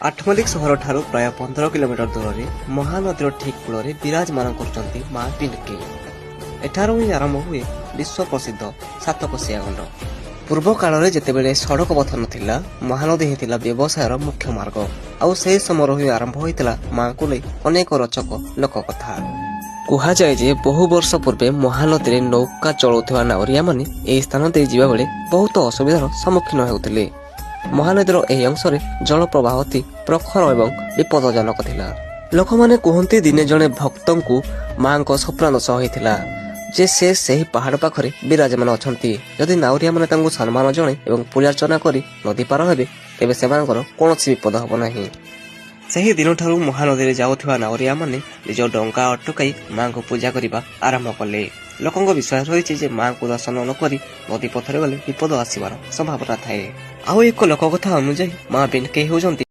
ଆଠମଲ୍ଲିକ ସହରଠାରୁ ପ୍ରାୟ 15 କିଲୋମିଟର ଦୂରରେ ମହାନଦୀର ଠିକ୍ କୂଳରେ ବିରାଜମାନ କରୁଛନ୍ତି ମା ପିଣ୍ଡକୀ। ଏଠାରୁ ହିଁ ଆରମ୍ଭ ହୁଏ ବିଶ୍ୱ ପ୍ରସିଦ୍ଧ ସାତକୋଶିଆ ଗଣ୍ଡ। ପୂର୍ବ କାଳରେ ଯେତେବେଳେ ସଡ଼କ ପଥ ନଥିଲା, ମହାନଦୀ ହିଁ ଥିଲା ବ୍ୟବସାୟର ମୁଖ୍ୟ ମାର୍ଗ। ଆଉ ସେହି ସମୟରୁ ହିଁ ଆରମ୍ଭ ହୋଇଥିଲା ମାଙ୍କୁ ନେଇ ଅନେକ ରୋଚକ ଲୋକକଥା। କୁହାଯାଏ ଯେ ବହୁ ବର୍ଷ ପୂର୍ବେ ମହାନଦୀରେ ନୌକା ଚଳାଉଥିବା ନାଉରିଆମାନେ ଏହି ସ୍ଥାନ ଦେଇ ଯିବା ବେଳେ ବହୁତ ଅସୁବିଧାର ସମ୍ମୁଖୀନ ହେଉଥିଲେ। ମହାନଦୀର ଏହି ଅଂଶରେ ଜଳ ପ୍ରବାହ ଅତି ପ୍ରଖର ଏବଂ ବିପଦଜନକ ଥିଲା। ଲୋକମାନେ କୁହନ୍ତି ଦିନେ ଜଣେ ଭକ୍ତଙ୍କୁ ମାଙ୍କ ସ୍ୱପ୍ନାଦେଶ ହୋଇଥିଲା ଯେ ସେ ସେହି ପାହାଡ଼ ପାଖରେ ବିରାଜମାନ ଅଛନ୍ତି। ଯଦି ନାଉରିଆମାନେ ତାଙ୍କୁ ସମ୍ମାନ ଜଣାଇ ଏବଂ ପୂଜାର୍ଚ୍ଚନା କରି ନଦୀ ପାର ହେବେ, ତେବେ ସେମାନଙ୍କର କୌଣସି ବିପଦ ହେବ ନାହିଁ। ସେହି ଦିନଠାରୁ ମହାନଦୀରେ ଯାଉଥିବା ନାଉରିଆମାନେ ନିଜ ଡଙ୍ଗା ଅଟକାଇ ମାଙ୍କୁ ପୂଜା କରିବା ଆରମ୍ଭ କଲେ। ଲୋକଙ୍କ ବିଶ୍ୱାସ ରହିଛି ଯେ ମାଙ୍କୁ ଦର୍ଶନ ନ କରି ନଦୀ ପଥରେ ଗଲେ ବିପଦ ଆସିବାର ସମ୍ଭାବନା ଥାଏ। ଆଉ ଏକ ଲୋକକଥା ଅନୁଯାୟୀ ମା ପିଣ୍ଡକୀ ହେଉଛନ୍ତି